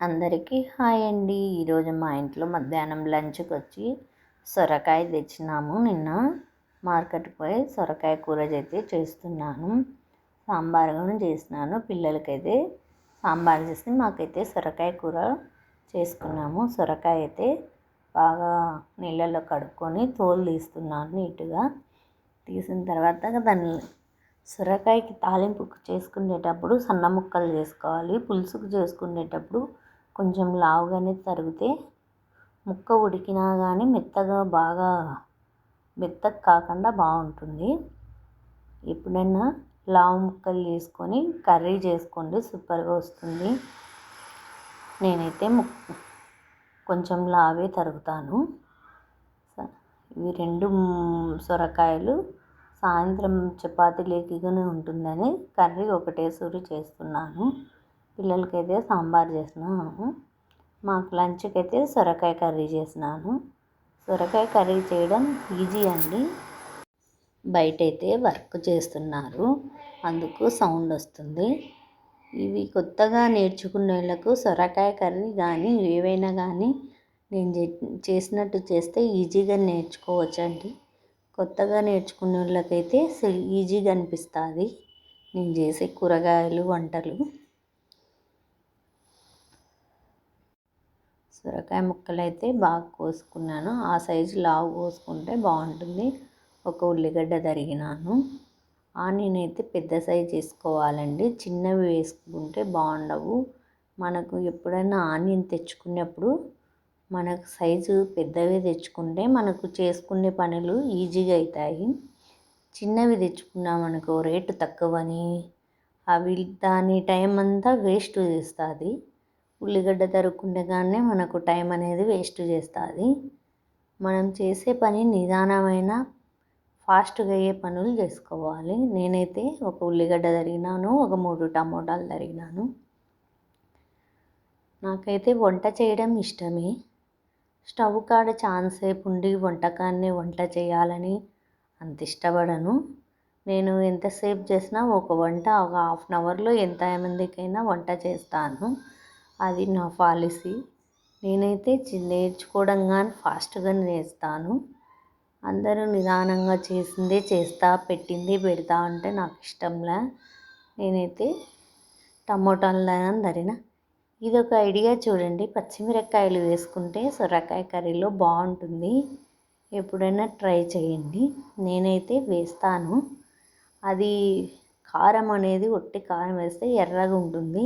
అందరికీ హాయ్ అండి. ఈరోజు మా ఇంట్లో మధ్యాహ్నం లంచ్కి వచ్చి సొరకాయ తెచ్చినాము. నిన్న మార్కెట్కి పోయి సొరకాయ కూర అయితే చేస్తున్నాను. సాంబార్ కూడా చేసినాను. పిల్లలకైతే సాంబార్ చేసి మాకైతే సొరకాయ కూర చేసుకున్నాము. సొరకాయ అయితే బాగా నీళ్ళల్లో కడుక్కొని తోలు తీస్తున్నాను నీట్గా. తీసిన తర్వాత దాన్ని సొరకాయకి తాలింపుకు చేసుకునేటప్పుడు సన్న ముక్కలు చేసుకోవాలి. పులుసుకు చేసుకునేటప్పుడు కొంచెం లావుగానే తరిగితే ముక్క ఉడికినా కానీ బాగా మెత్తగా కాకుండా బాగుంటుంది. ఎప్పుడైనా లావు ముక్కలు చేసుకొని కర్రీ చేసుకోండి, సూపర్గా వస్తుంది. నేనైతే కొంచెం లావే తరుగుతాను. ఇవి రెండు సొరకాయలు సాయంత్రం చపాతీ లేకిగానే ఉంటుందని కర్రీ ఒకటేసారి చేస్తున్నాను. పిల్లలకైతే సాంబార్ చేసినాను. మాకు లంచ్కి అయితే సొరకాయ కర్రీ చేసినాను. సొరకాయ కర్రీ చేయడం ఈజీ అండి. బయట అయితే వర్క్ చేస్తున్నారు, అందుకు సౌండ్ వస్తుంది. ఇవి కొత్తగా నేర్చుకునే వాళ్ళకు సొరకాయ కర్రీ కానీ ఏవైనా కానీ నేను చేసినట్టు చేస్తే ఈజీగా నేర్చుకోవచ్చండి. కొత్తగా నేర్చుకునే వాళ్ళకైతే ఈజీగా అనిపిస్తుంది నేను చేసే కూరగాయలు వంటలు. సొరకాయ ముక్కలు అయితే బాగా కోసుకున్నాను. ఆ సైజు లావు కోసుకుంటే బాగుంటుంది. ఒక ఉల్లిగడ్డ తరిగినాను. ఆనియన్ అయితే పెద్ద సైజు వేసుకోవాలండి, చిన్నవి వేసుకుంటే బాగుండవు. మనకు ఎప్పుడైనా ఆనియన్ తెచ్చుకున్నప్పుడు మనకు సైజు పెద్దవి తెచ్చుకుంటే మనకు చేసుకునే పనులు ఈజీగా అవుతాయి. చిన్నవి తెచ్చుకున్నామనుకో రేటు తక్కువని అవి దాని టైం అంతా వేస్ట్ చేస్తుంది. ఉల్లిగడ్డ తరుక్కుంటే కానీ మనకు టైం అనేది వేస్ట్ చేస్తుంది. మనం చేసే పని నిదానమైన ఫాస్ట్గా అయ్యే పనులు చేసుకోవాలి. నేనైతే ఒక ఉల్లిగడ్డ తరిగినాను, ఒక 3 టమోటాలు తరిగినాను. నాకైతే వంట చేయడం ఇష్టమే. స్టవ్ కాడ చాలాసేపు ఉండి వంట చేయాలని అంత ఇష్టపడను. నేను ఎంతసేపు చేసినా ఒక హాఫ్ అన్ అవర్లో ఎంతమందికైనా వంట చేస్తాను. అది నా పాలసీ. నేనైతే నేర్చుకోవడం కానీ ఫాస్ట్గా చేస్తాను. అందరూ నిదానంగా చేసిందే చేస్తా, పెట్టిందే పెడతా అంటే నాకు ఇష్టంలే. నేనైతే టమోటాలు తరిగిన. ఇదొక ఐడియా చూడండి, పచ్చిమిరపకాయలు వేసుకుంటే సొరకాయ కర్రీలో బాగుంటుంది. ఎప్పుడైనా ట్రై చేయండి. నేనైతే వేస్తాను. అది కారం అనేది ఒట్టి కారం వేస్తే ఎర్రగా ఉంటుంది,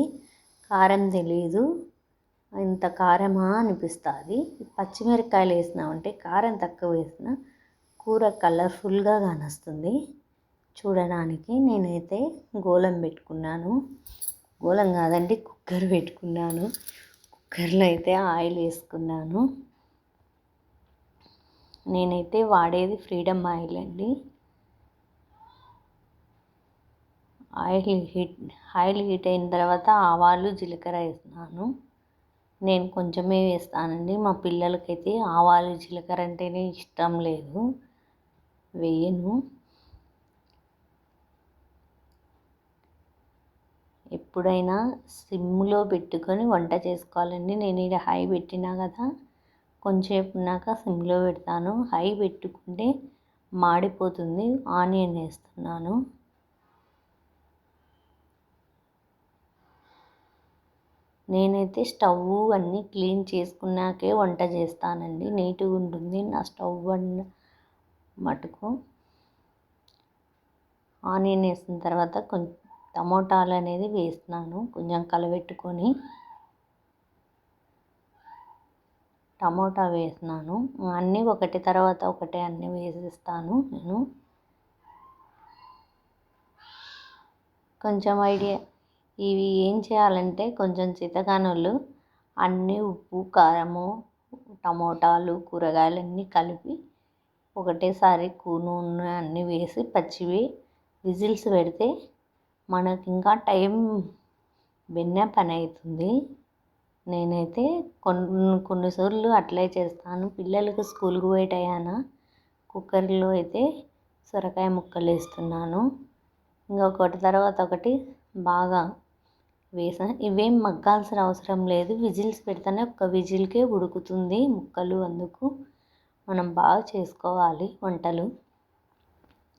కారం తెలియదు. ఇంత కారమా అనిపిస్తుంది. పచ్చిమిరపకాయలు వేసినామంటే కారం తక్కువ వేసిన కూర కలర్ఫుల్గా కానొస్తుంది చూడడానికి. నేనైతే గోలం పెట్టుకున్నాను, గోలం కాదండి కుక్కర్ పెట్టుకున్నాను. కుక్కర్లో అయితే ఆయిల్ వేసుకున్నాను. నేనైతే వాడేది ఫ్రీడమ్ ఆయిల్ అండి. ఆయిల్ హీట్ అయిన తర్వాత ఆవాలు జీలకర్ర వేస్తున్నాను. నేను కొంచెమే వేస్తానండి. మా పిల్లలకైతే ఆవాలు జీలకర్ర అంటేనే ఇష్టం లేదు, వేయను. ఎప్పుడైనా సిమ్లో పెట్టుకొని వంట చేసుకోవాలండి. నేను ఇక్కడ హై పెట్టినా కదా, కొంచెంసేపు ఉన్నాక సిమ్లో పెడతాను. హై పెట్టుకుంటే మాడిపోతుంది. ఆనియన్ వేస్తున్నాను. నేనైతే స్టవ్ అన్నీ క్లీన్ చేసుకున్నాకే వంట చేస్తానండి, నీట్గా ఉంటుంది నా స్టవ్ మటుకు. ఆనియన్ వేసిన తర్వాత కొంచెం టమోటాలు అనేది వేస్తున్నాను. కొంచెం కలబెట్టుకొని టమోటా వేసినాను. అన్నీ ఒకటి తర్వాత ఒకటి అన్నీ వేసేస్తాను నేను. కొంచెం ఐడియా ఇవి ఏం చేయాలంటే కొంచెం చితకానోళ్ళు అన్నీ ఉప్పు కారము టమోటాలు కూరగాయలన్నీ కలిపి ఒకటేసారి నూనె అన్నీ వేసి పచ్చివి విజిల్స్ పెడితే మనకి ఇంకా టైం బిన్నే పని అవుతుంది. నేనైతే కొన్నిసార్లు అట్లే చేస్తాను. పిల్లలకు స్కూల్కి పోయే టయాన కుక్కర్లో అయితే సొరకాయ ముక్కలు వేస్తున్నాను. ఇంకొకటి తర్వాత ఒకటి బాగా వేసాను. ఇవేం మగ్గాల్సిన అవసరం లేదు, విజిల్స్ పెడితేనే ఒక్క విజిల్కే ఉడుకుతుంది ముక్కలు. అందుకు మనం బాగా చేసుకోవాలి వంటలు.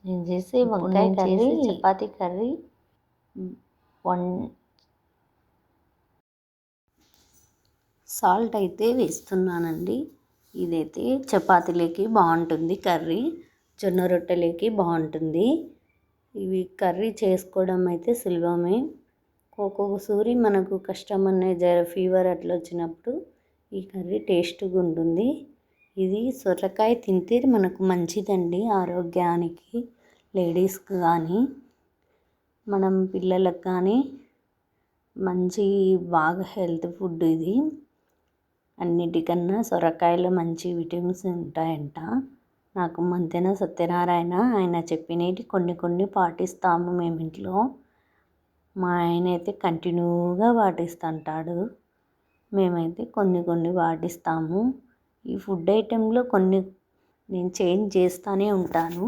నేను చేసే వంకాయ కర్రీ, చపాతీ కర్రీ సాల్ట్ అయితే వేస్తున్నానండి. ఇదైతే చపాతీలోకి బాగుంటుంది కర్రీ, జొన్న రొట్టెలోకి బాగుంటుంది. ఇవి కర్రీ చేసుకోవడం అయితే సులభమే. ఒక్కొక్కసారి మనకు కష్టం అనే ఫీవర్ అట్లా వచ్చినప్పుడు ఈ కర్రీ టేస్ట్గా ఉంటుంది. ఇది సొరకాయ తింటే మనకు మంచిదండి ఆరోగ్యానికి, లేడీస్కి కానీ మనం పిల్లలకు కానీ మంచి బాగా హెల్త్ ఫుడ్ ఇది. అన్నిటికన్నా సొరకాయలో మంచి విటమిన్స్ ఉంటాయంట. నాకు మంతెన సత్యనారాయణ ఆయన చెప్పినవి కొన్ని పాటిస్తాము మేము ఇంట్లో. మా ఆయన అయితే కంటిన్యూగా పాటిస్తుంటాడు, మేమైతే కొన్ని పాటిస్తాము. ఈ ఫుడ్ ఐటెంలో కొన్ని నేను చేంజ్ చేస్తూనే ఉంటాను.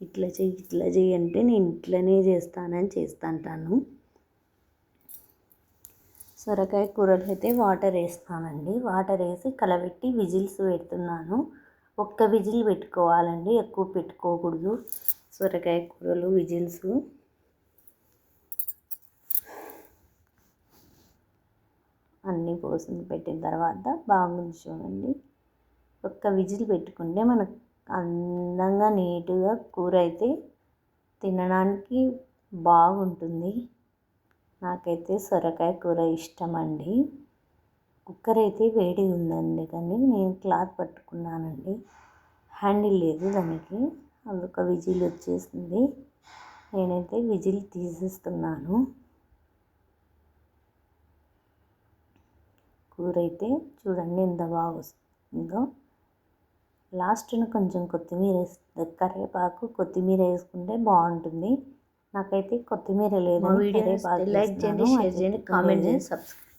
ఇట్లా చెయ్యి అంటే నేను ఇట్లనే చేస్తానని చేస్తుంటాను. సొరకాయ కూరలో అయితే వాటర్ వేస్తానండి. వాటర్ వేసి కలబెట్టి విజిల్స్ పెడుతున్నాను. ఒక్క విజిల్ పెట్టుకోవాలండి, ఎక్కువ పెట్టుకోకూడదు సొరకాయ కూరలు విజిల్స్. అన్నీ పోసి పెట్టిన తర్వాత బాగుంది చూడండి. ఒక్క విజిల్ పెట్టుకుంటే మనకు అందంగా నీట్గా కూర అయితే తినడానికి బాగుంటుంది. నాకైతే సొరకాయ కూర ఇష్టం అండి. కుక్కర్ అయితే వేడి ఉందండి, కానీ నేను క్లాత్ పట్టుకున్నానండి, హ్యాండిల్ లేదు దానికి, అందుకు విజిల్ వచ్చేసింది. నేనైతే విజిల్ తీసేస్తున్నాను. కూర అయితే చూడండి ఎంత బాగా వస్తుందో. లాస్ట్ను కొంచెం కరివేపాకు కొత్తిమీర వేసుకుంటే బాగుంటుంది. నాకైతే కొత్తిమీర లేదు. లైక్ చేయండి, షేర్ చేయండి, కామెంట్ చేయండి, సబ్స్క్రైబ్